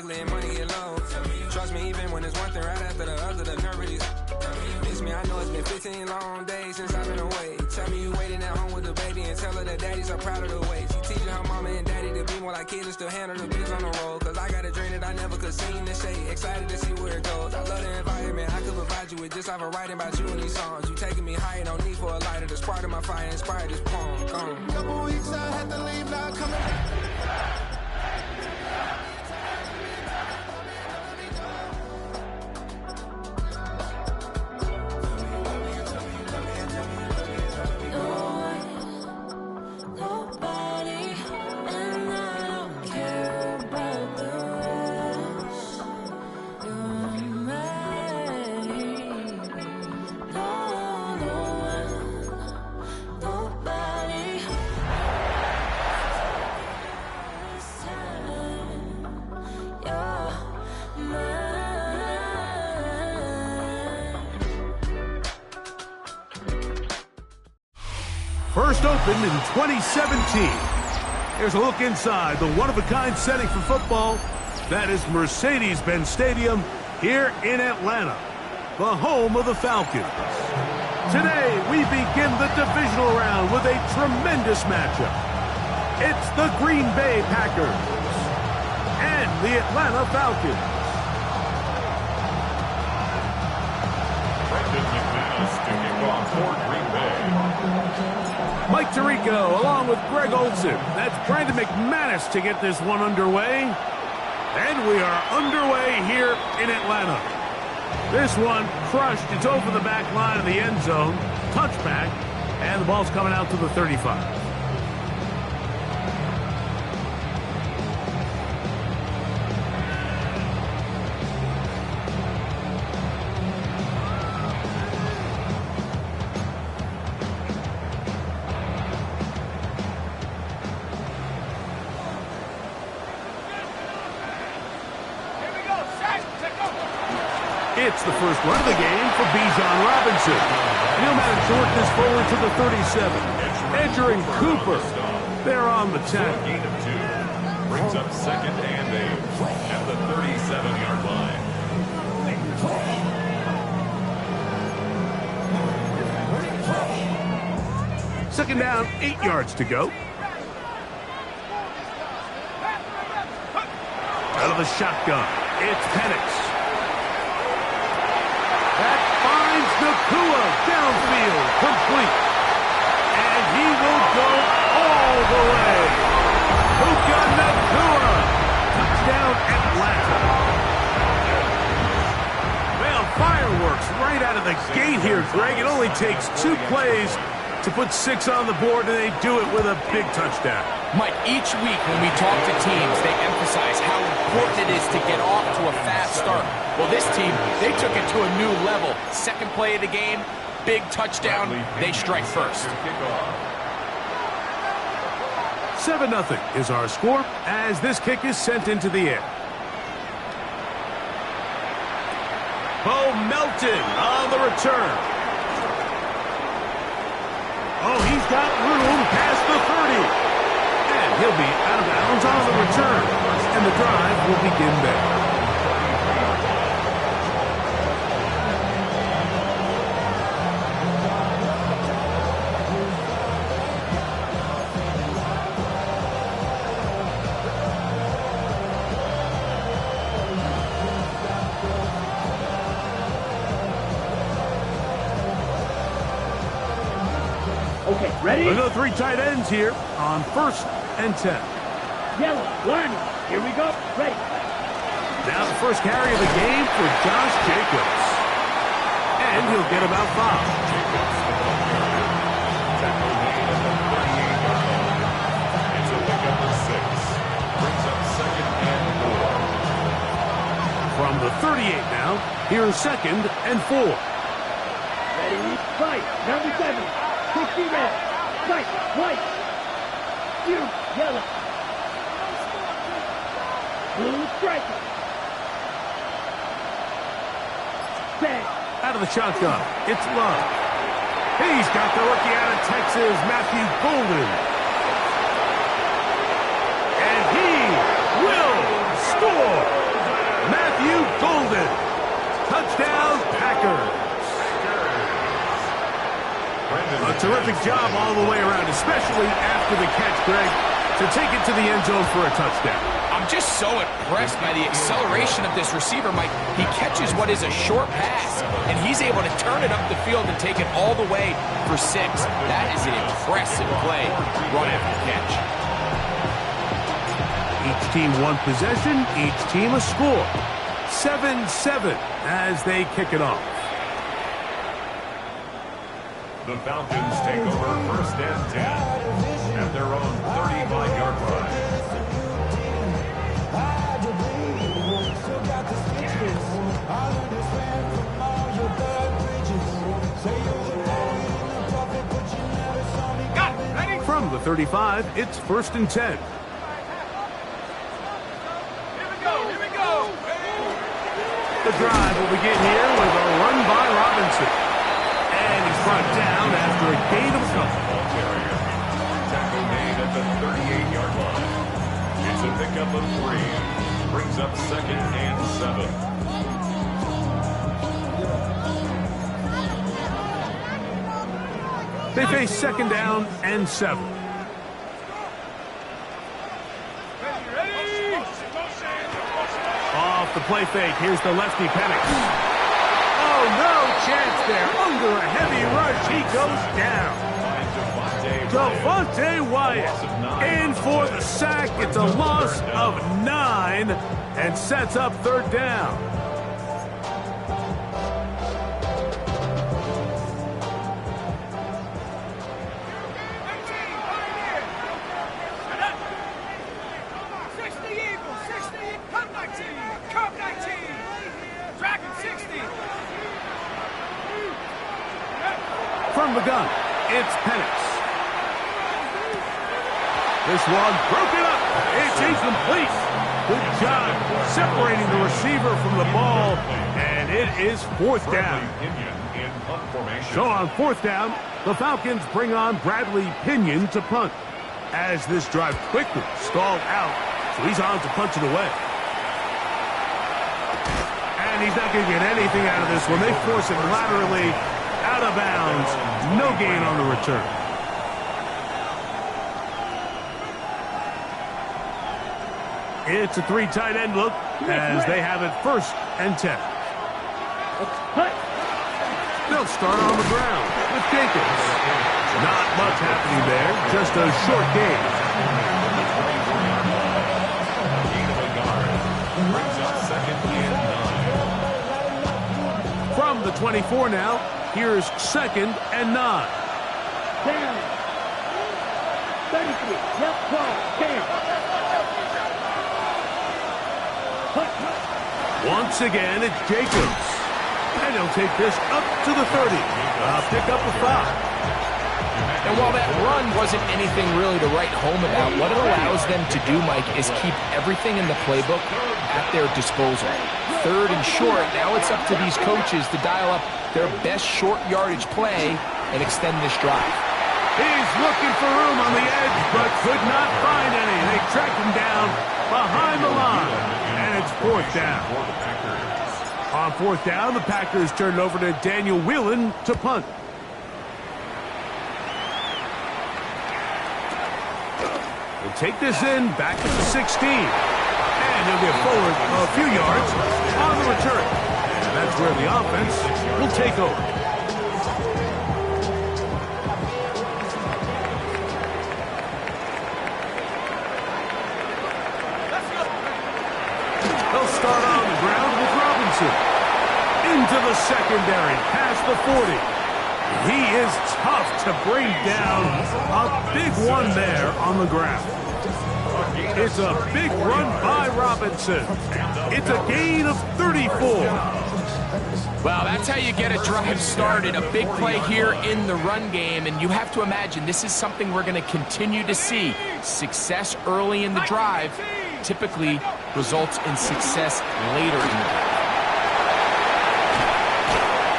ugly and money get low. Trust me, even when it's one thing right after the other, the nerve is. Miss me, I know it's been 15 long days since I've been away. Tell me you waiting at home with the baby and tell her that daddy's so proud of the way. She teaching her mama and daddy to be more like kids and still handle the biz on the road. Cause I got a dream that I never could sing and say. Excited to see where it goes. I love the environment. I could provide you with just off of writing about you in these songs. You taking me higher, no need for a lighter. The spark of my fire inspired this poem. Couple weeks I had to leave, now coming back. First opened in 2017. Here's a look inside the one-of-a-kind setting for football. That is Mercedes-Benz Stadium here in Atlanta, the home of the Falcons. Today, we begin the divisional round with a tremendous matchup. It's the Green Bay Packers and the Atlanta Falcons. Mike Tirico along with Greg Olson. That's Brandon McManus to get this one underway. And we are underway here in Atlanta. This one crushed. It's over the back line of the end zone. Touchback. And the ball's coming out to the 35. It's the first run of the game for Bijan Robinson. He'll manage to work this forward to the 37. Edger and Cooper, they're on the 10. Gain of 2. Brings up second and 8 at the 37-yard line. Second down, 8 yards to go. Out of the shotgun, it's Penix. That finds Nakua downfield, complete. And he will go all the way. Puka Nakua, touchdown Atlanta. Well, fireworks right out of the gate here, Greg. It only takes 2 plays to put 6 on the board, and they do it with a big touchdown. Mike, each week when we talk to teams, they emphasize how important it is to get off to a fast start. Well, this team, they took it to a new level. Second play of the game, big touchdown, they strike first. 7-0 is our score as this kick is sent into the air. Bo Melton on the return. Oh, he's got room past the 30. And he'll be out of bounds on the return. And the drive will begin there. Okay, ready? Another 3 tight ends here on 1st and 10. Yellow, line. Here we go. Ready. Now the first carry of the game for Josh Jacobs. And he'll get about 5. Jacobs, tackle made at the 38-yard line. It's a pick up of 6. Brings up second and 4. From the 38 now, here's 2nd and 4. Ready, fight. Number 7. 60 red. Fight, white. You, yellow. Blue striker. Bang. Out of the shotgun, it's Love. He's got the rookie out of Texas, Matthew Golden. And he will score. Packers. A terrific job all the way around, especially after the catch, Greg, to take it to the end zone for a touchdown. I'm just so impressed by the acceleration of this receiver, Mike. He catches what is a short pass, and he's able to turn it up the field and take it all the way for 6. That is an impressive play, run after catch. Each team one possession, each team a score. 7-7 as they kick it off. The Falcons take over 1st and 10 at their own 35-yard line. From the 35, it's 1st and 10. The drive will begin here with a run by Robinson. And he's brought down after a gain of a couple. Tackle made at the 38-yard line. It's a pickup of 3. Brings up 2nd and 7. They face 2nd down and 7. Off the play fake, here's the lefty Penix. Oh, no chance there. Under a heavy rush, he goes down. Devontae Wyatt in for the sack. It's a loss of 9 and sets up 3rd down. From the gun, it's Penix. This one broken up. It's incomplete. Good job separating the receiver from the ball, and it is 4th down. So on 4th down, the Falcons bring on Bradley Pinion to punt, as this drive quickly stalled out, so he's on to punch it away. And he's not going to get anything out of this one. They force him laterally out of bounds. No gain on the return. It's a 3 tight end look as they have it 1st and 10. They'll start on the ground with Jacobs. Not much happening there, just a short gain. From the 24 now, here's 2nd and 9. Down. 33. Left cross. 10. Once again, it's Jacobs. And he'll take this up to the 30. Pick up a 5. And while that run wasn't anything really to write home about, what it allows them to do, Mike, is keep everything in the playbook at their disposal. 3rd and short, now it's up to these coaches to dial up their best short yardage play and extend this drive. He's looking for room on the edge, but could not find any. They track him down behind the line, and it's 4th down. On 4th down, the Packers turn it over to Daniel Whelan to punt. He'll take this in back to the 16. And he'll get forward a few yards on the return. And that's where the offense will take over. They'll start on the ground with Robinson. Into the secondary, past the 40. He is tough to bring down. A big one there on the ground. It's a big run by Robinson. It's a gain of 34. Well, that's how you get a drive started. A big play here in the run game, and you have to imagine this is something we're going to continue to see. Success early in the drive typically results in success later in the drive.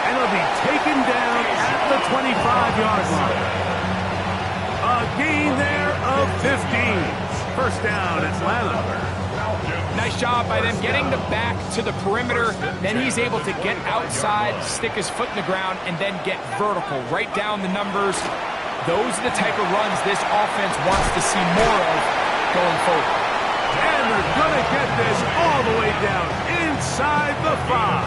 And he'll be taken down at the 25-yard line. A gain there of 15. 1st down, Atlanta. Nice job by them getting the back to the perimeter. Then he's able to get outside, stick his foot in the ground, and then get vertical. Right down the numbers. Those are the type of runs this offense wants to see more of going forward. And they're going to get this all the way down inside the 5.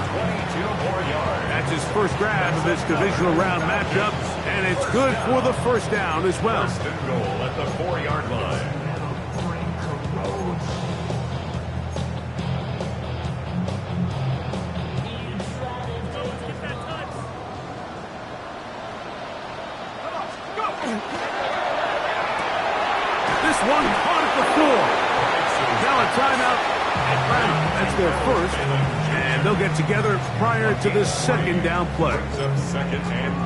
22 more yards. That's his first grab of this divisional round matchup, and it's good for the first down as well. First and goal at the 4-yard line. This one caught at the floor. Now a timeout. That's their first, and they'll get together prior to the second down play.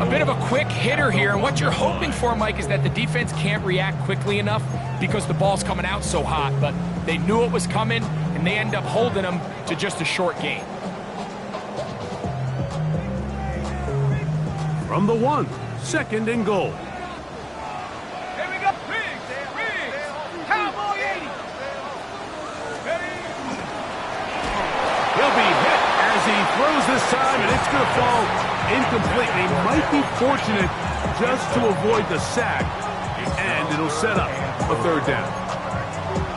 A bit of a quick hitter here, and what you're hoping for, Mike, is that the defense can't react quickly enough because the ball's coming out so hot, but they knew it was coming, and they end up holding them to just a short gain. From the 1, second and goal. Here we go. Cowboy 80. He'll be hit as he throws this time, and it's going to fall incomplete. He might be fortunate just to avoid the sack, and it'll set up a third down.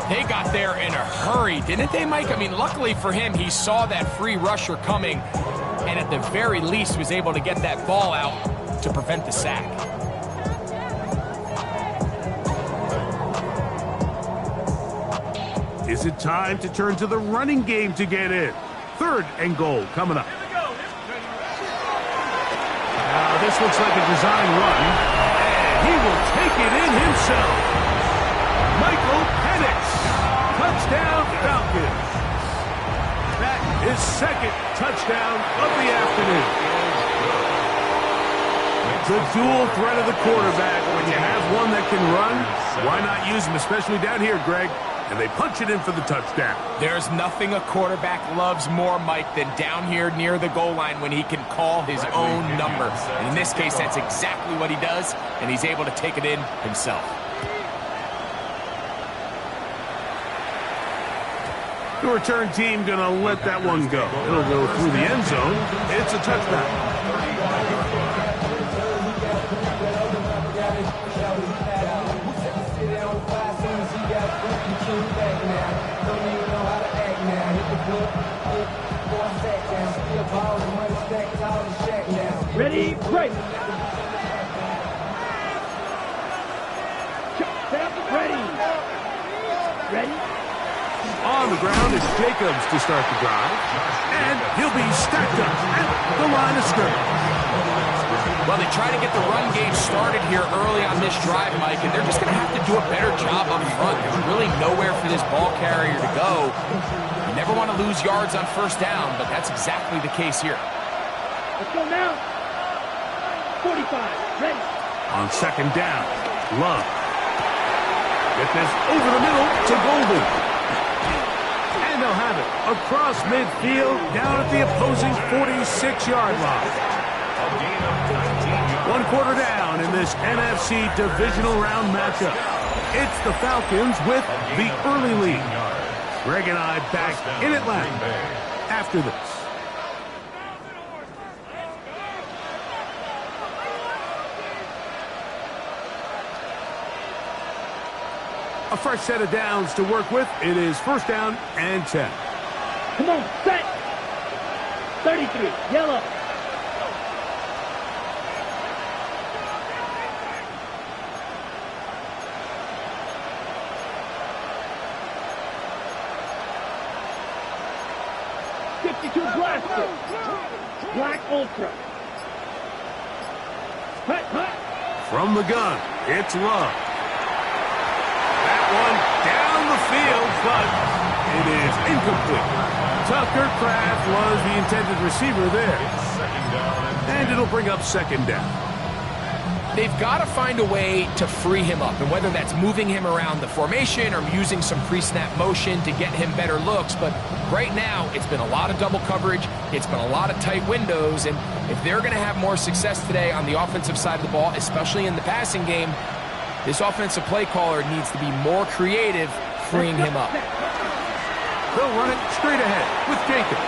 They got there in a hurry, didn't they, Mike? I mean, luckily for him, he saw that free rusher coming, and at the very least was able to get that ball out to prevent the sack. Is it time to turn to the running game to get in? Third and goal coming up. Now this looks like a design run, and he will take it in himself. Michael Penix, touchdown Falcons. That is second touchdown of the afternoon. The dual threat of the quarterback. When you have one that can run, why not use him, especially down here, Greg? And they punch it in for the touchdown. There's nothing a quarterback loves more, Mike, than down here near the goal line when he can call his own number. And in this case, that's exactly what he does, and he's able to take it in himself. The return team going to let that one go. It'll go through the end zone. It's a touchback. Ready, break. Ready. Ready. On the ground is Jacobs to start the drive. And he'll be stacked up at the line of scrimmage. Well, they try to get the run game started here early on this drive, Mike, and they're just going to have to do a better job up front. There's really nowhere for this ball carrier to go. You never want to lose yards on first down, but that's exactly the case here. Let's go now. 45, ready. On second down, Love. Get this over the middle to Golden. And they'll have it across midfield down at the opposing 46-yard line. 1 quarter down in this NFC divisional round matchup. It's the Falcons with the early lead. Greg and I back in Atlanta after this. A fresh set of downs to work with. It is first down and 10. Come on, set. 33, yellow. Blaster. Black Ultra. Hut, hut. From the gun, it's Love. That one down the field, but it is incomplete. Tucker Kraft was the intended receiver there. And it'll bring up second down. They've got to find a way to free him up, and whether that's moving him around the formation or using some pre-snap motion to get him better looks. But right now, it's been a lot of double coverage. It's been a lot of tight windows, and if they're going to have more success today on the offensive side of the ball, especially in the passing game, this offensive play caller needs to be more creative freeing him up. They'll run it straight ahead with Jacobs.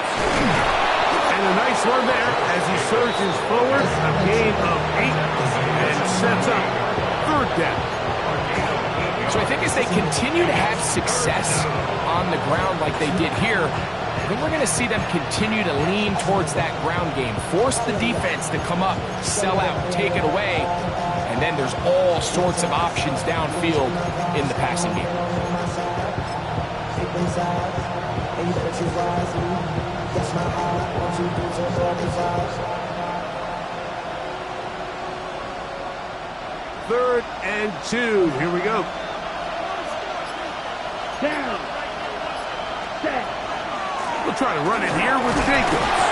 And a nice run there as he surges forward, a gain of 8, and sets up third down. So I think as they continue to have success on the ground like they did here, I think we're going to see them continue to lean towards that ground game, force the defense to come up, sell out, take it away, and then there's all sorts of options downfield in the passing game. Third and 2. Here we go. Down. Set. We'll try to run it here with Jacobs.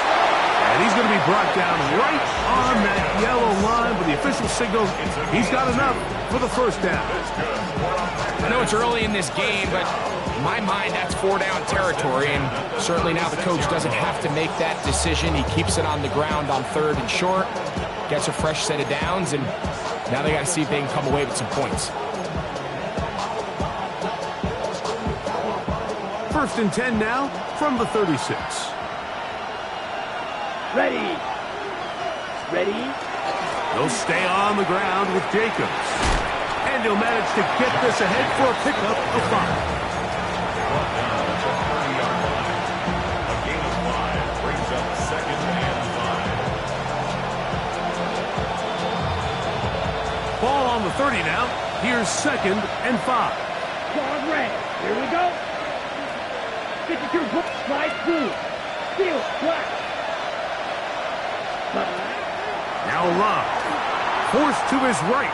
And he's going to be brought down right on that yellow line, but the official signals he's got enough for the first down. I know it's early in this game, but in my mind, that's 4-down territory, and certainly now the coach doesn't have to make that decision. He keeps it on the ground on 3rd and short, gets a fresh set of downs, and now they got to see if they can come away with some points. 1st and 10 now from the 36. Ready. Ready. They'll stay on the ground with Jacobs. And he'll manage to get this ahead for a pickup of 5. A gain of 5 brings up 2nd and 5. Ball on the 30 now. Here's 2nd and 5. Guard red. Here we go. 52 hook slide through. Steal. Black. Now Love. Forced to his right.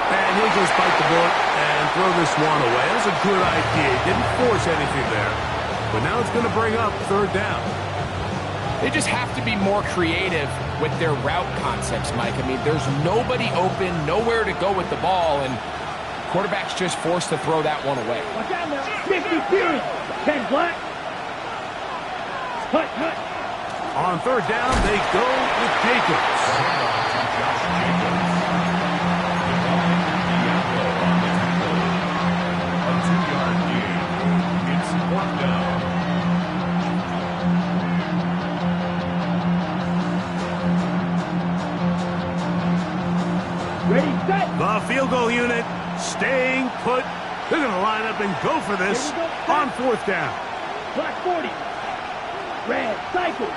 And he'll just bite the bullet and throw this one away. That was a good idea. He didn't force anything there. But now it's going to bring up 3rd down. They just have to be more creative with their route concepts, Mike. I mean, there's nobody open, nowhere to go with the ball, and quarterback's just forced to throw that one away. Watch out now. 50 period. 10 black. Hut, hut. On 3rd down, they go with Jacobs. A 2-yard gain. It's 4th down. Ready, set. The field goal unit staying put. They're going to line up and go for this on 4th down. Black 40. Red, cycle.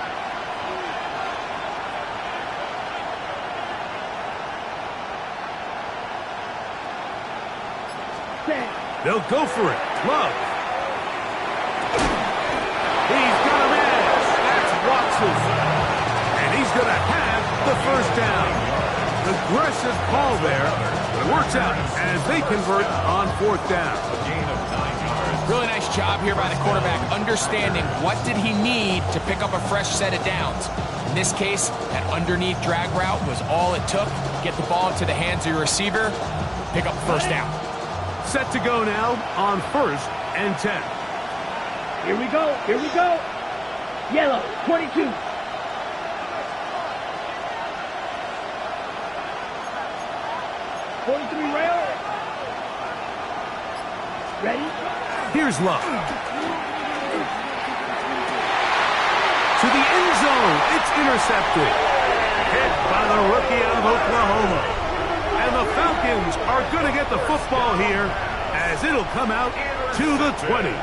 Set. They'll go for it. Love. He's got a miss. That's Watson. And he's going to have the 1st down. Aggressive call there, but it works out as they convert on 4th down. A gain of 9 yards. Really nice job here by the quarterback, understanding what did he need to pick up a fresh set of downs. In this case, that underneath drag route was all it took. Get the ball into the hands of your receiver, pick up the 1st down. Set to go now on 1st and 10. Here we go. Here we go. Yellow, 22. Rail. Ready? Here's Love. To the end zone. It's intercepted. Hit by the rookie out of Oklahoma. And the Falcons are going to get the football here as it'll come out to the 20.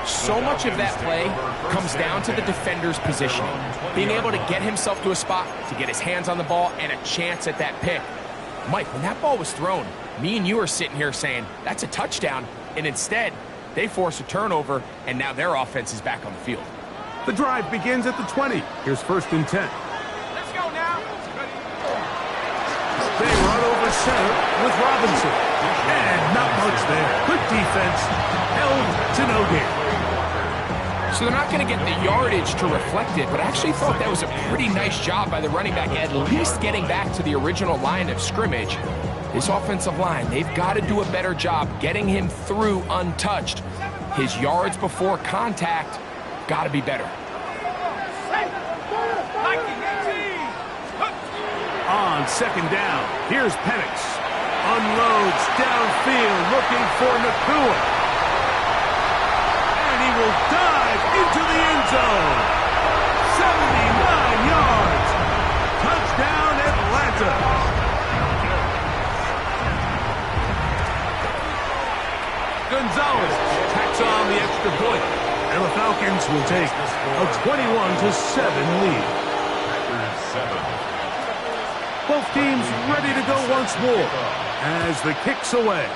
So much of that play comes down to the defender's positioning. Being able to get himself to a spot, to get his hands on the ball, and a chance at that pick. Mike, when that ball was thrown, me and you are sitting here saying, that's a touchdown, and instead, they force a turnover, and now their offense is back on the field. The drive begins at the 20. Here's 1st and 10. Let's go now. They run over center with Robinson. And not much there. Good defense. Held to no gain. So they're not going to get the yardage to reflect it, but I actually thought that was a pretty nice job by the running back, at least getting back to the original line of scrimmage. This offensive line, they've got to do a better job getting him through untouched. His yards before contact got to be better. On 2nd down, here's Penix. Unloads downfield, looking for Nakua. zone. 79 yards. Touchdown, Atlanta. Gonzalez tacks on the extra point. And the Falcons will take a 21-7 lead. Both teams ready to go once more as the kick's away.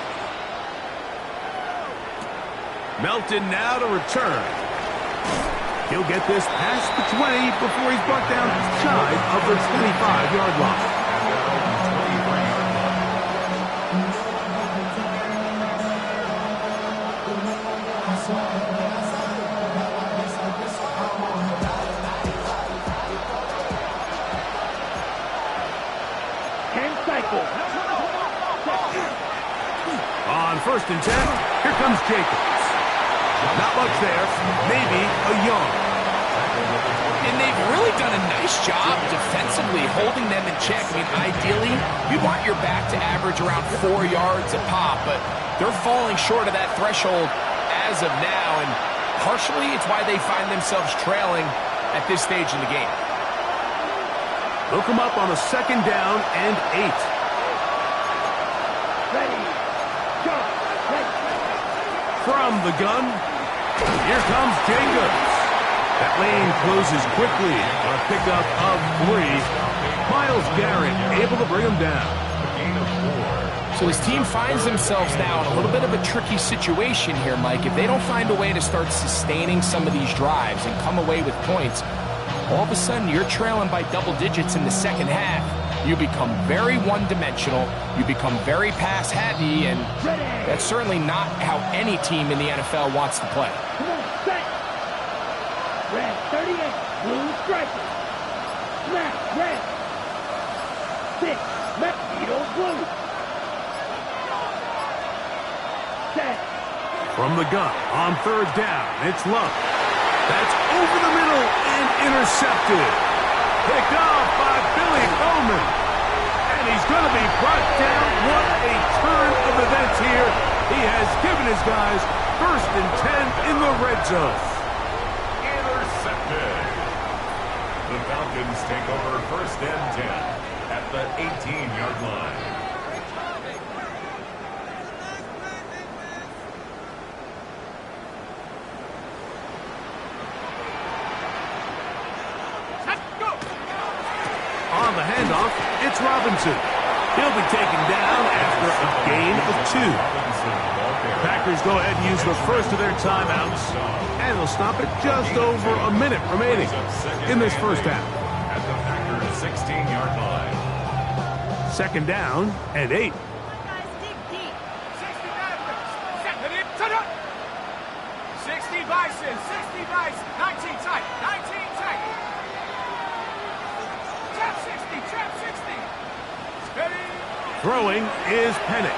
Melton now to return. He'll get this past the 20 before he's brought down shy of the 25-yard line. On 1st and 10, here comes Jacobs. Not much there, maybe a yard. And they've really done a nice job defensively holding them in check. I mean, ideally, you want your back to average around 4 yards a pop, but they're falling short of that threshold as of now, and partially it's why they find themselves trailing at this stage in the game. They'll come up on a 2nd down and 8. Ready. Go. Ready. From the gun, here comes Jacobs. That lane closes quickly on a pickup of 3. Myles Garrett able to bring him down. So his team finds themselves now in a little bit of a tricky situation here, Mike. If they don't find a way to start sustaining some of these drives and come away with points, all of a sudden you're trailing by double digits in the second half. You become very one-dimensional, you become very pass-heavy, and that's certainly not how any team in the NFL wants to play. Come on, set. Red 38, blue striker. Snap, red. 6, Mexico blue. Set. From the gun, on 3rd down, it's Love. That's over the middle and intercepted. Picked off by Billy Bowman. And he's going to be brought down. What a turn of events here. He has given his guys 1st and 10 in the red zone. Intercepted. The Falcons take over 1st and 10 at the 18-yard line. On the handoff, it's Robinson. He'll be taken down after a gain of 2. Packers go ahead and use the first of their timeouts, and they'll stop it just over a minute remaining in this first half. At the Packers' 16-yard line. 2nd down and 8. Guys, dig deep. 60 Bison, 60 Bison, 19 tight, 19 tight. Trap 60, trap 60. Steady. Throwing is Penix.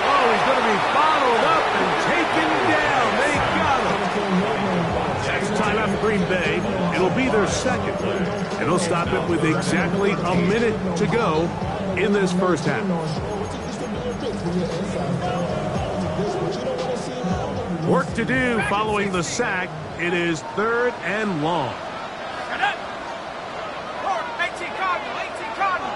Oh, he's going to be bottled up and taken down. They got him. Next time out for Green Bay, it'll be their 2nd. And they'll stop it with exactly a minute to go in this first half. Work to do following the sack. It is 3rd and long. Forward, 18 Cardinal, 18 Cardinal.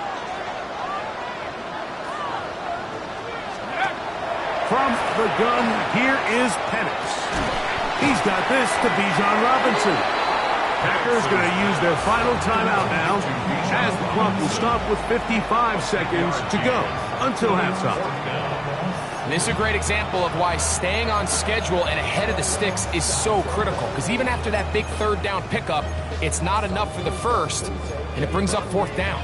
From the gun, here is Penix. He's got this to Bijan Robinson. Packers going to use their final timeout now as the clock will stop with 55 seconds to go until halftime. And this is a great example of why staying on schedule and ahead of the sticks is so critical. Because even after that big 3rd down pickup, it's not enough for the first, and it brings up 4th down.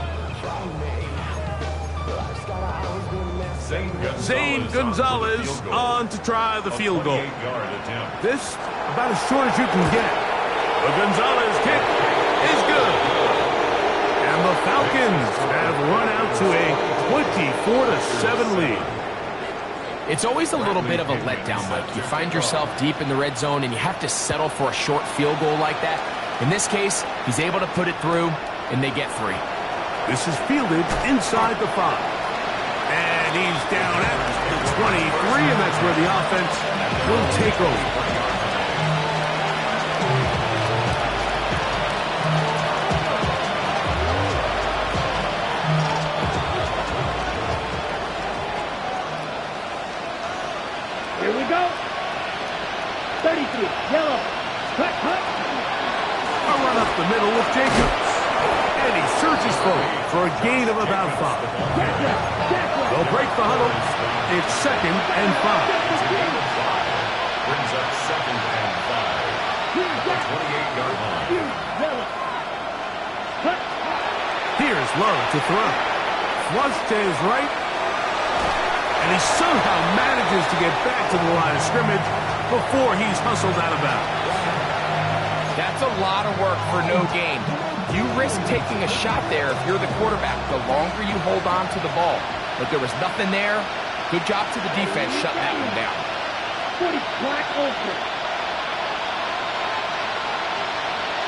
Zane Gonzalez on to try the field goal. This about as short as you can get. The Gonzalez kick is good. And the Falcons have run out to a 24-7 lead. It's always a little bit of a letdown, Mike. You find yourself deep in the red zone and you have to settle for a short field goal like that. In this case, he's able to put it through, and they get 3. This is fielded inside the 5. And he's down at the 23, and that's where the offense will take over. 33, yellow. Cut, cut. A run up the middle with Jacobs. And he searches for a gain of about 5. They'll break the huddle. It's 2nd and 5. Brings up 2nd and 5. The 28-yard line. Yellow. Cut. Here's Love to throw. Flush to his right. And he somehow manages to get back to the line of scrimmage before he's hustled out of bounds. That's a lot of work for no gain. You risk taking a shot there if you're the quarterback the longer you hold on to the ball. But there was nothing there. Good job to the defense shutting that one down. 40 black open.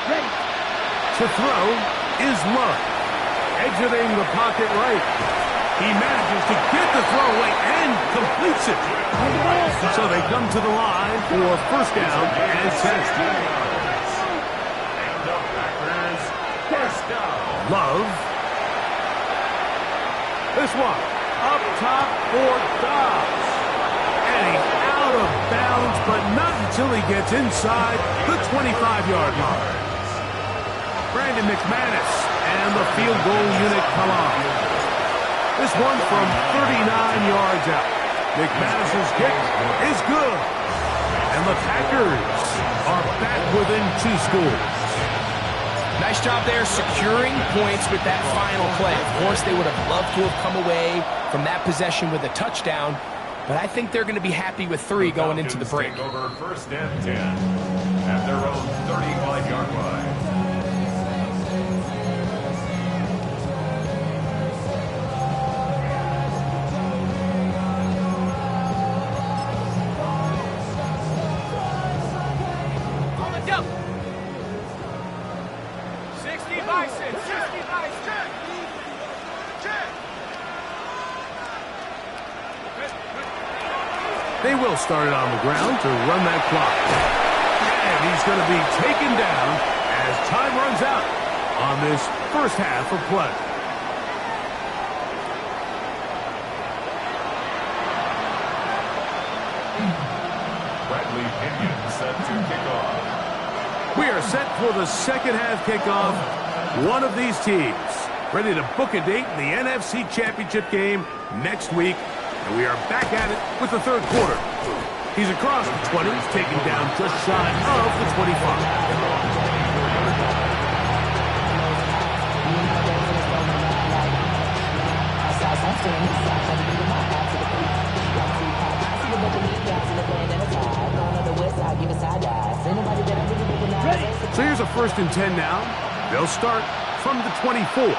Ready. To throw is Love. Exiting the pocket right. He manages to get the throw away and completes it. So they come to the line for 1st down and 10. Love. This one up top for Dobbs. And he's out of bounds, but not until he gets inside the 25-yard line. Brandon McManus and the field goal unit come on. This one from 39 yards out. McManus's kick is good. And the Packers are back within 2 scores. Nice job there securing points with that final play. Of course, they would have loved to have come away from that possession with a touchdown, but I think they're going to be happy with 3 going into the break. Take over 1st and 10 at their own 35-yard line. They will start it on the ground to run that clock. And he's going to be taken down as time runs out on this 1st half of play. Bradley Pinion set to kick off. We are set for the 2nd half kickoff. One of these teams ready to book a date in the NFC Championship game next week. And we are back at it with the 3rd quarter. He's across the 20, taken down just shy of the 25. So here's a 1st and 10 now. They'll start from the 24.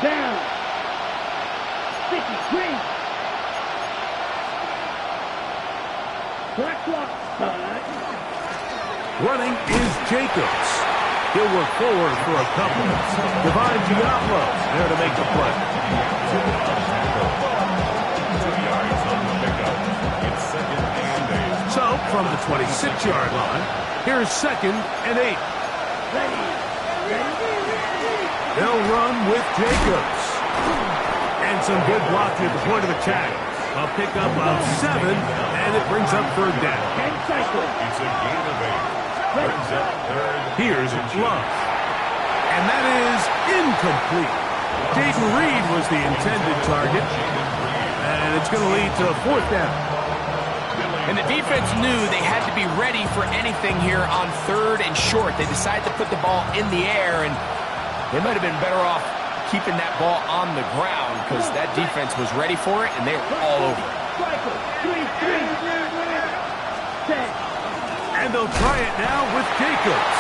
Down. 53. Black block. Running is Jacobs. He'll work forward for a couple. Divine Giaplo there to make the play. 2 yards on the pickup. It's 2nd and 8. So, from the 26-yard line, here's 2nd and 8. They'll run with Jacobs. And some good blocking at the point of attack. A pickup of 7, and it brings up 3rd down. It's a gain of 8. Brings up 3rd. Here's Love. And that is incomplete. Dayton Reed was the intended target. And it's going to lead to a 4th down. And the defense knew they had to be ready for anything here on 3rd and short. They decided to put the ball in the air, and they might have been better off keeping that ball on the ground because that defense was ready for it, and they were all over it. And they'll try it now with Jacobs.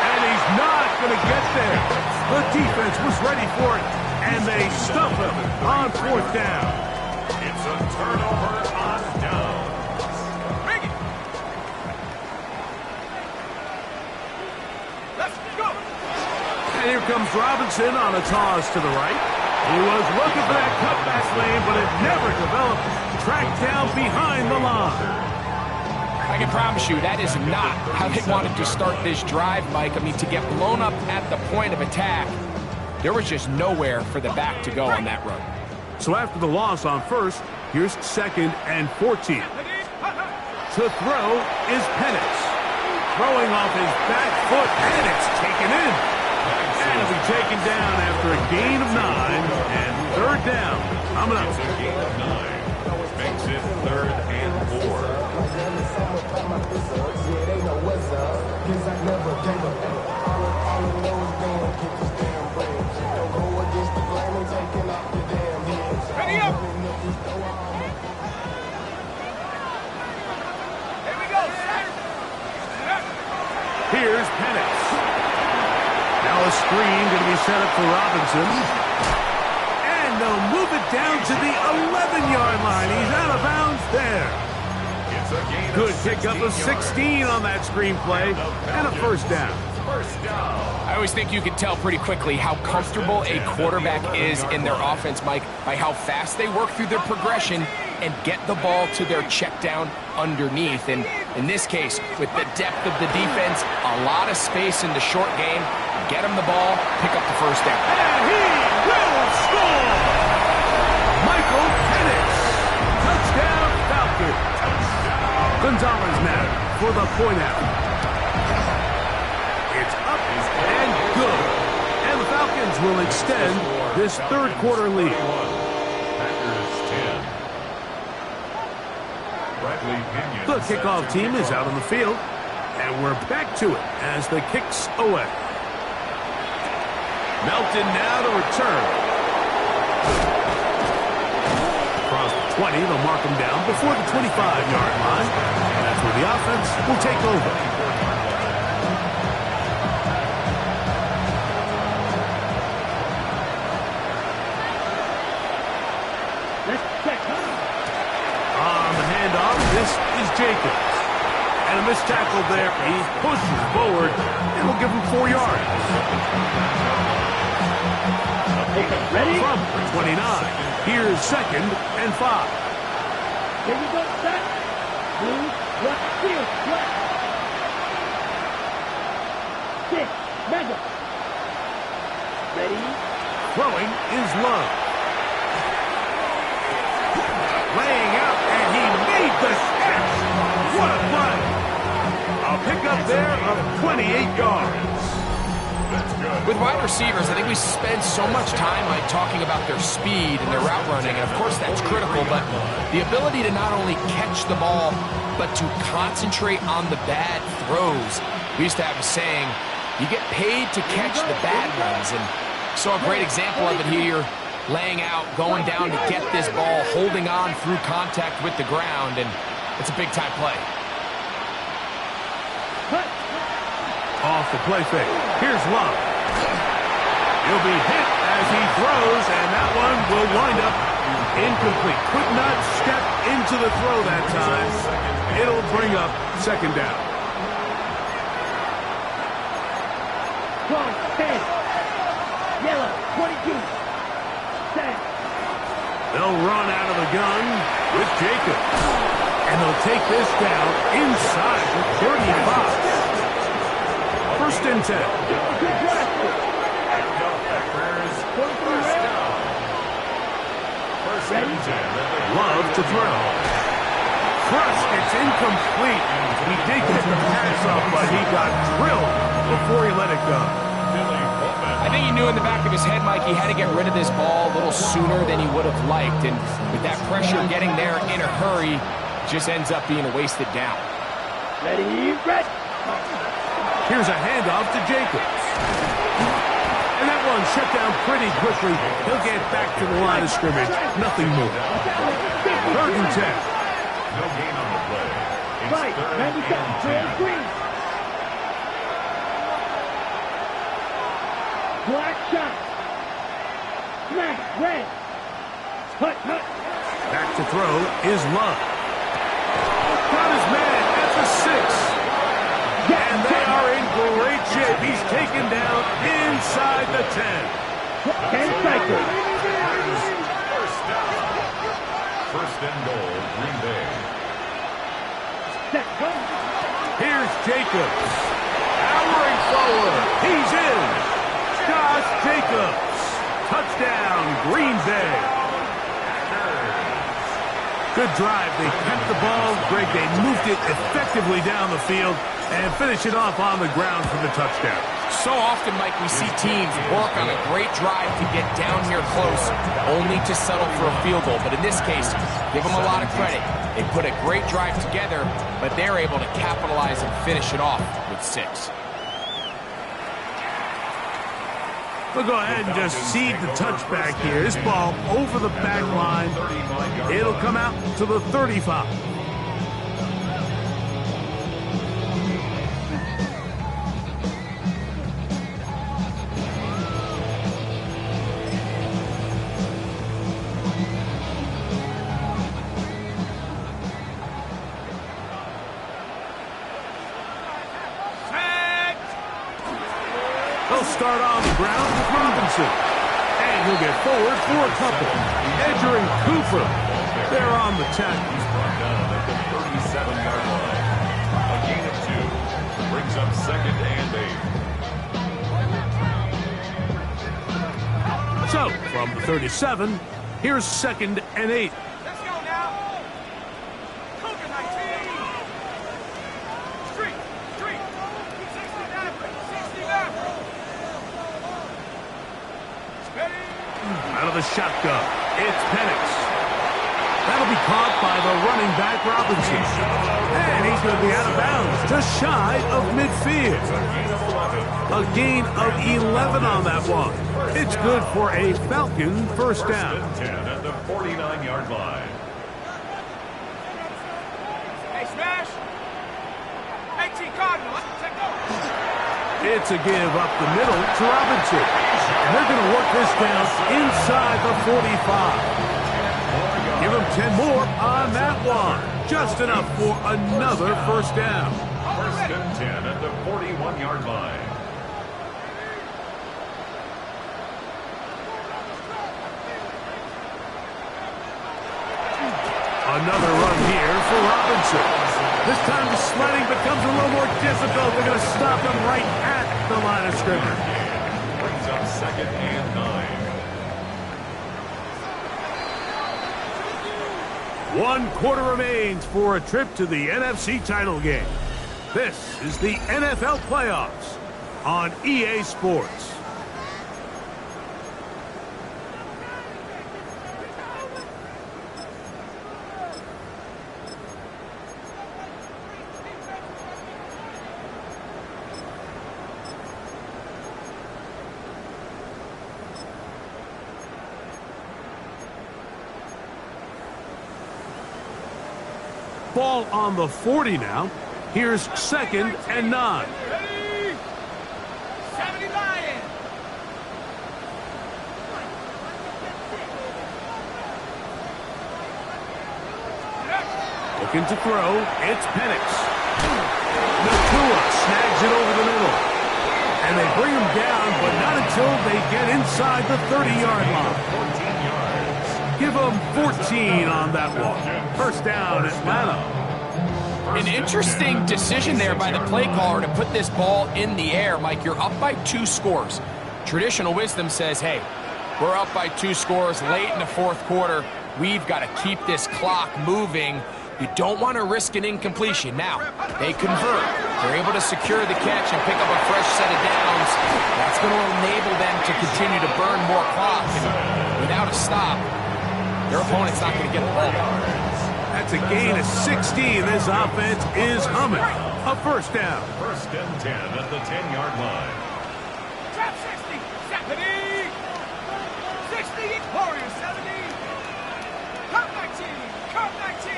And he's not going to get there. The defense was ready for it, and they stump him on 4th down. It's a turnover on down. And here comes Robinson on a toss to the right. He was looking for that cutback lane, but it never developed. Tracked down behind the line. I can promise you that is not how they wanted to start this drive, Mike. I mean, to get blown up at the point of attack, there was just nowhere for the back to go on that run. So after the loss on 1st, here's 2nd and 14. To throw is Penix. Throwing off his back foot, and it's taken in. And it'll be taken down after a gain of 9 and third down. Coming up. It's a gain of 9. Makes it 3rd and 4. Ready up! Here we go, set! Here's Penix. Now a screen going to be set up for Robinson. And they'll move it down to the 11-yard line. He's out of bounds there. It's a gain Good of pick up of 16 on that screenplay and a first down. First down. I always think you can tell pretty quickly how comfortable a quarterback is in their offense, Mike, by how fast they work through their progression and get the ball to their check down underneath. And in this case, with the depth of the defense, a lot of space in the short game, get him the ball, pick up the first down. And he will score! Michael Penix. Touchdown, Falcons. Gonzalez now for the point out. It's up and good. And the Falcons will extend this third quarter lead. Packers 10. The kickoff team is out on the field. And we're back to it as the kicks away. Melton now to return. Across the 20, they'll mark him down before the 25-yard line. And that's where the offense will take over. On the handoff, this is Jacobs. And a missed tackle there. He pushes forward. It'll give him 4 yards. Ready? From 29. Here's 2nd and 5. Here we go, set. Blue, left, field, left. 6, Mega. Ready? Throwing is Love. Laying out, and he made the catch. What a play. A pickup there of 28 yards. With wide receivers, I think we spend so much time talking about their speed and their route running, and of course that's critical, but the ability to not only catch the ball, but to concentrate on the bad throws. We used to have a saying, you get paid to catch the bad ones, and saw a great example of it here, laying out, going down to get this ball, holding on through contact with the ground, and it's a big-time play. Off the play fake. Here's Love. He'll be hit as he throws, and that one will wind up incomplete. Could not step into the throw that time. It'll bring up 2nd down. Strong, 10. Yellow, 22. Set. They'll run out of the gun with Jacobs. And they'll take this down inside the 35. 1st and 10. Love to throw. Thrust, it's incomplete. He did get the pass off, but he got drilled before he let it go. I think he knew in the back of his head, Mike, he had to get rid of this ball a little sooner than he would have liked. And with that pressure getting there in a hurry, it just ends up being a wasted down. Ready, red. Here's a handoff to Jacobs. And that one shut down pretty quickly. He'll get back to the line of scrimmage. Nothing more. 3rd and 10. No gain on the play. It's Right, 3rd and 10. green. Black shot. Smash, red. Hut, hut. Back to throw is Love. Got his man at the 6. And they are in great shape. He's taken down inside the 10. 10 cycles. First down. 1st and goal, Green Bay. Set, go. Here's Jacobs. Powering forward. He's in. Josh Jacobs. Touchdown, Green Bay. Good drive. They kept the ball. Greg, they moved it effectively down the field and finish it off on the ground for the touchdown. So often, Mike, we see teams work on a great drive to get down here close, only to settle for a field goal. But in this case, give them a lot of credit. They put a great drive together, but they're able to capitalize and finish it off with 6. We'll go ahead and just seed the touchback here. This ball over the back line. It'll come out to the 35. They'll start on the ground with Robinson. And he'll get forward for a couple. Edger and Cooper, they're on the tackle. He's brought down at the 37-yard line. A gain of 2 brings up 2nd and 8. So, from the 37, here's 2nd and 8. Let's go now. Cougar 19. Street. 69. Out of the shotgun, it's Penix. That'll be caught by the running back Robinson. And he's going to be out of bounds, just shy of midfield. A gain of 11 on that one. It's good for a Falcon first down. 10 at the 49-yard line. Hey, smash. 18 Cardinals. Take over. It's a give up the middle to Robinson. And they're going to work this down inside the 45. Give them 10 more on that one. Just enough for another first down. 1st and 10 at the 41-yard line. Another run here for Robinson. This time the sledding becomes a little more difficult. They're going to stop him right at the line of scrimmage. Brings up 2nd and 9. 1 quarter remains for a trip to the NFC title game. This is the NFL playoffs on EA Sports. Ball on the 40 now. Here's 2nd and 9. Ready? 70 Lions. Looking to throw. It's Penix. Nakua snags it over the middle. And they bring him down, but not until they get inside the 30-yard line. 14 yards. Give them 14 on that one. First down, Atlanta. An interesting decision there by the play caller to put this ball in the air. Mike, you're up by 2 scores. Traditional wisdom says, hey, we're up by 2 scores late in the 4th quarter. We've got to keep this clock moving. You don't want to risk an incompletion. Now, they convert. They're able to secure the catch and pick up a fresh set of downs. That's going to enable them to continue to burn more clock. And without a stop, their opponent's not going to get the ball. That's a gain of 16. This offense is humming. A first down. 1st and 10 at the 10-yard line. Trap 60. 70. 60. Warriors 70. Cup 19. Cup 19.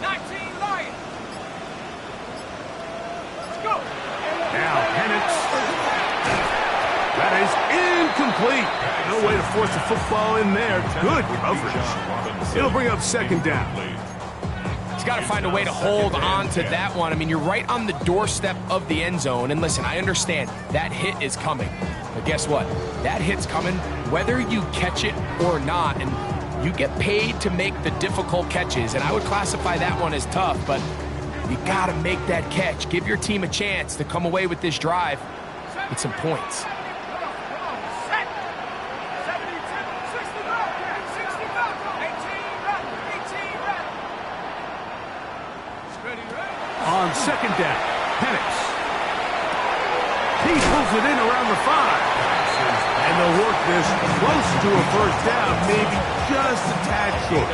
19 Lions. Let's go. Now Penix. That is incomplete. No way to force the football in there. Good coverage. It'll bring up 2nd down. He's got to find a way to hold on to that one. I mean, you're right on the doorstep of the end zone. And listen, I understand that hit is coming. But guess what? That hit's coming whether you catch it or not. And you get paid to make the difficult catches. And I would classify that one as tough. But you got to make that catch. Give your team a chance to come away with this drive with some points. 60. On second down, Penix. He pulls it in around the 5. And they'll work this close to a first down, maybe just a tad short.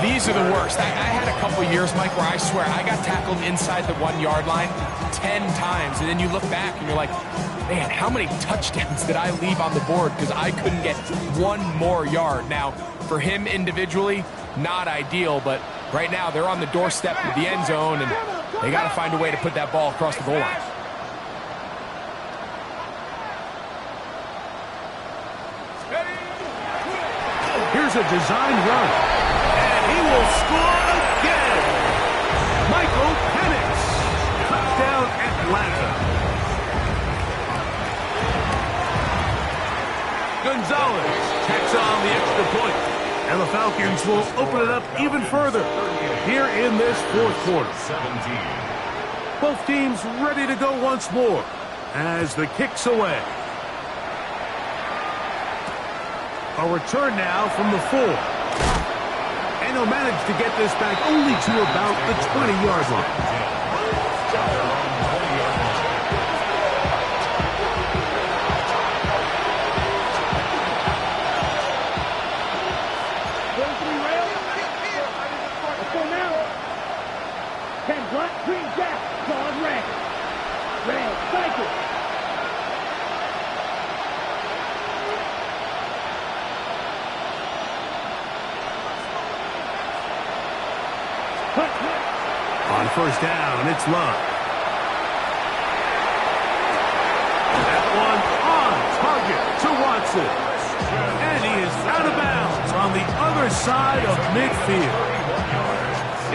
These are the worst. I had a couple years, Mike, where I swear I got tackled inside the 1-yard line 10 times. And then you look back and you're like, man, how many touchdowns did I leave on the board because I couldn't get one more yard? Now, for him individually, not ideal, but right now they're on the doorstep of the end zone, and they got to find a way to put that ball across the goal line. Here's a design run, and he will score again. Michael Penix, touchdown Atlanta. Gonzalez tacks on the extra point, and the Falcons will open it up even further here in this fourth quarter. 17. Both teams ready to go once more as the kick's away. A return now from the 4. And he'll manage to get this back only to about the 20-yard line. Let's go now. 10 block, green jack, solid red. Red, cycle. On first down, it's Love. That one on target to Watson. And he is out of bounds on the other side of midfield.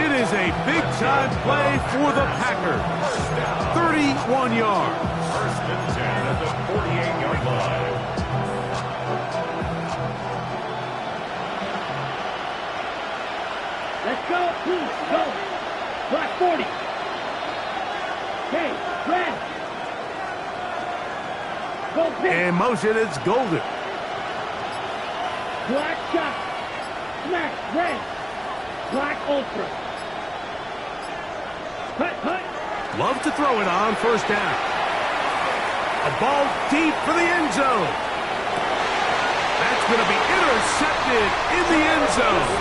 It is a big-time play for the Packers. 31 yards. First and 10 at the 48-yard line. Let's go, please, go. Block 40. Okay, red. Go pick. In motion, it's Golden. Black shot. Smack, red. Black ultra. Hut. Love to throw it on first down. A ball deep for the end zone. That's going to be intercepted in the end zone.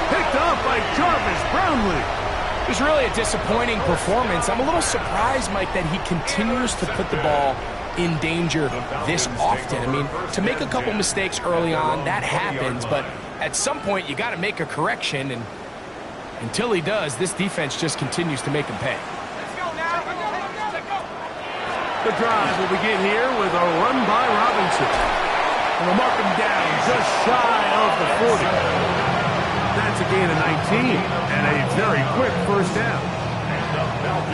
Picked up by Jarvis Brownlee. It was really a disappointing performance. I'm a little surprised, Mike, that he continues to put the ball in danger this often. I mean, to make a couple mistakes early on, that happens, but at some point you got to make a correction, and until he does, this defense just continues to make him pay. Let's go now. Let's go. The drive will begin here with a run by Robinson. And we'll mark him down just shy of the 40. That's a gain of 19 and a very quick first down.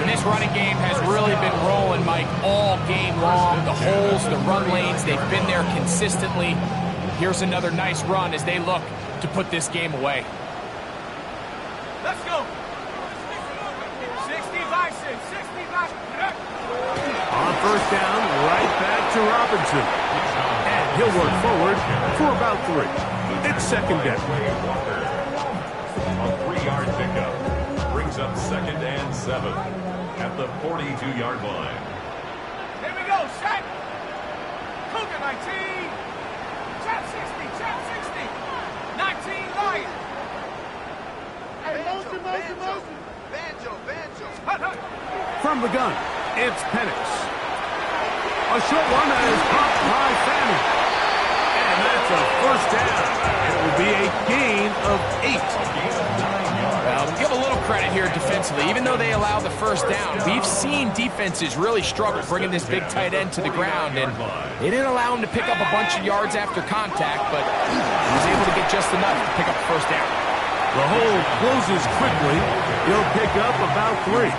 And this running game has really been rolling, Mike, all game long. The holes, the run lanes, they've been there consistently. Here's another nice run as they look to put this game away. Let's go. 60 by 6. 60 by 6. On first down, right back to Robinson. And he'll work forward for about 3. It's second down. A 3-yard pickup brings up second and 7 at the 42-yard line. Here we go. Set. Cougar 19. Chop 60. Chop 60. 19 Lion. Hey, motion. Hut. From the gun, it's Penix. A short one that is popped by Fanning. And that's a first down. It will be a gain of 8. Well, give a little credit here defensively. Even though they allow the first down, we've seen defenses really struggle bringing this big tight end to the ground, and they didn't allow him to pick up a bunch of yards after contact, but he was able to get just enough to pick up the first down. The hole closes quickly. He'll pick up about 3.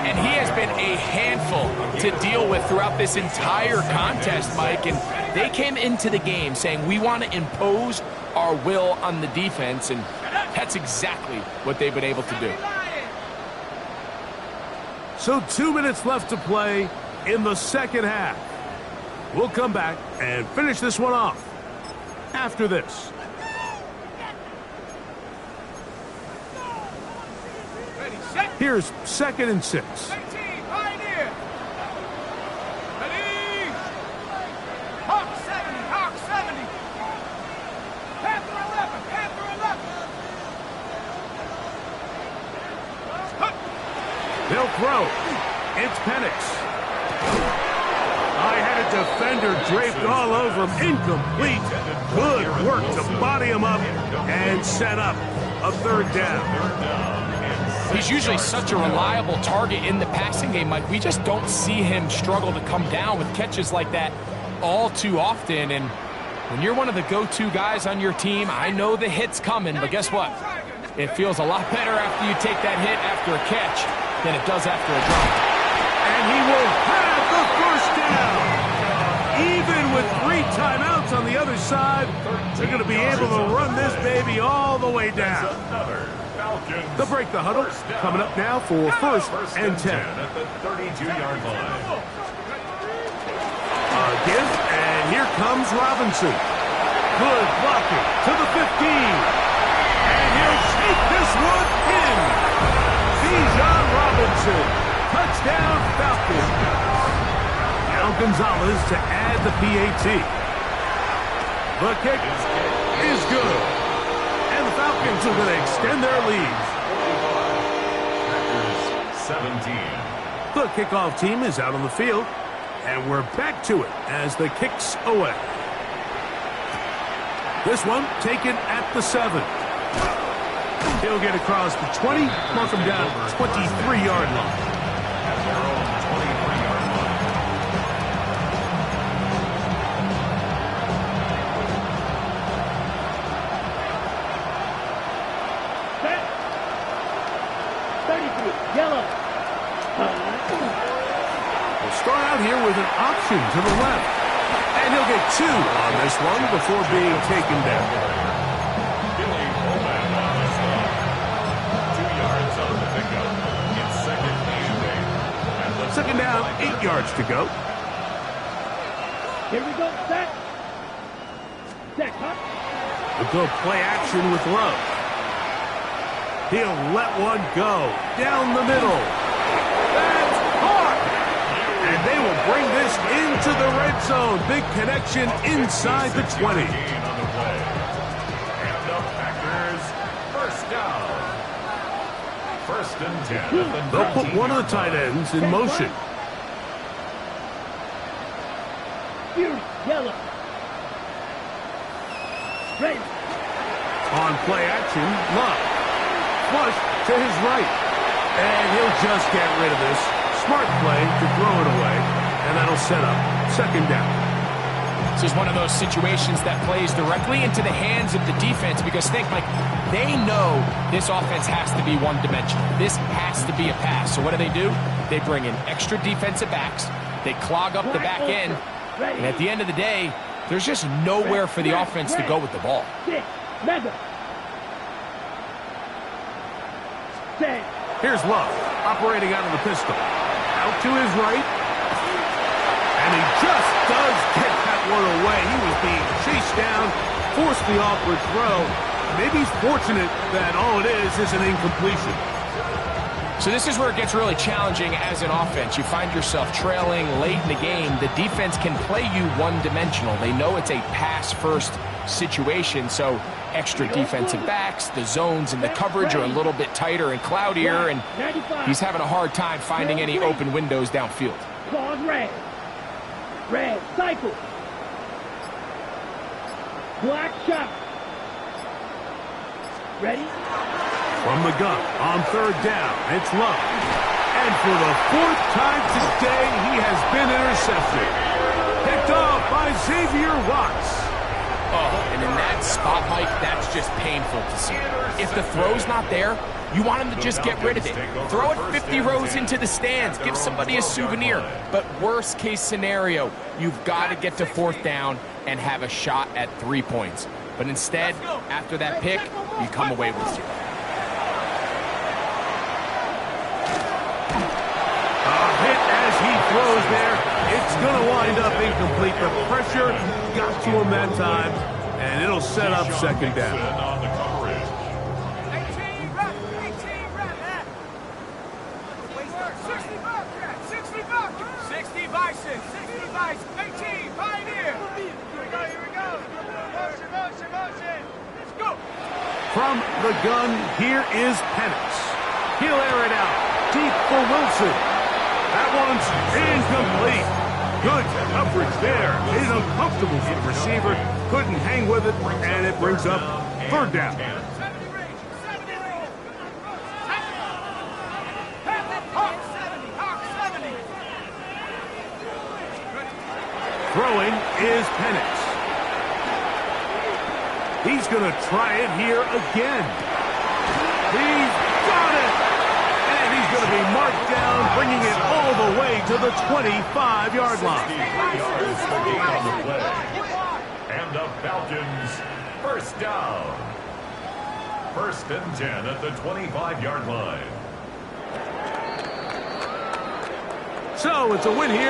And he has been a handful to deal with throughout this entire contest, Mike, and they came into the game saying, we want to impose our will on the defense, and that's exactly what they've been able to do. So 2 minutes left to play in the second half. We'll come back and finish this one off after this. Ready. Here's 2nd and 6. 18, Pioneer. Ready. Hawk 70, Hawk 70. Panther 11, Panther 11. They'll throw. It's Penix. I had a defender draped all over him. Incomplete. Good work to body him up and set up a 3rd down. He's usually such a reliable target in the passing game, Mike. We just don't see him struggle to come down with catches like that all too often. And when you're one of the go-to guys on your team, I know the hit's coming, but guess what? It feels a lot better after you take that hit after a catch than it does after a drop. And he will have the 1st down. Even with 3 timeouts on the other side, they're going to be able to run this baby all the way down. They'll break the huddle. Coming up now for 1st and 10. At the 32-yard line. Give, and here comes Robinson. Good blocking to the 15. And he'll take this one in. Bijan Robinson. Touchdown Falcons. Now Gonzalez to add the PAT. The kick is good. And the Falcons are going to extend their lead. Packers 17. The kickoff team is out on the field. And we're back to it as the kick's away. This one taken at the 7. He'll get across the 20, mark him down at the 23-yard line. At their own 23-yard line. Set. 33, yellow. We'll start out here with an option to the left. And he'll get 2 on this one before being taken down. Billy Bowman on the stop. 2 yards on the pickup. It's 2nd and 8. And the 2nd down, 8 yards to go. Here we go, set. Set, huh? We'll go play action with Love. He'll let one go down the middle. That's caught! And they will bring this into the red zone. Big connection inside the 20. gain on the play. And the Packers, 1st down. 1st and 10. At the They'll put one of the tight ends in motion. Fury, yellow. Ready. On play action, Love. Flush to his right. And he'll just get rid of this. Smart play to throw it away. And that'll set up 2nd down. This is one of those situations that plays directly into the hands of the defense because think, Mike, they know this offense has to be one-dimensional. This has to be a pass. So what do? They bring in extra defensive backs. They clog up the back end. And at the end of the day, there's just nowhere for the offense to go with the ball. 6, mega. Set. Here's Love, operating out of the pistol. Out to his right. And he just does get that one away. He was being chased down, forced the awkward throw. Maybe he's fortunate that all it is an incompletion. So this is where it gets really challenging as an offense. You find yourself trailing late in the game. The defense can play you one-dimensional. They know it's a pass-first situation, so extra defensive backs, the zones and the coverage are a little bit tighter and cloudier, and he's having a hard time finding any open windows downfield. Claws red. Red, cycle. Black shot. Ready? From the gun, on 3rd down, it's Love. And for the 4th time today, he has been intercepted. Picked off by Xavier Watts. Oh, and in that spot, Mike, that's just painful to see. If the throw's not there, you want him to just get rid of it. Throw it 50 rows into the stands. Give somebody a souvenir. But worst case scenario, you've got to get to 4th down and have a shot at 3 points. But instead, after that pick, you come away with 0. He throws there. It's going to wind up incomplete. The pressure got to him that time, and it'll set up 2nd down. On the coverage. 18, rep, 18, rep. the gun. Here is Penix. He'll air it out. Deep for Wilson. That one's incomplete. Good coverage there. Made it uncomfortable for the receiver. Couldn't hang with it, and it brings up third down. Throwing is Penix. He's going to try it here again. He's got it! And he's going to be marked down, bringing it all the way to the 25-yard line. 63 yards to gain on the play. And the Falcons, first down. 1st and 10 at the 25-yard line. So it's a win here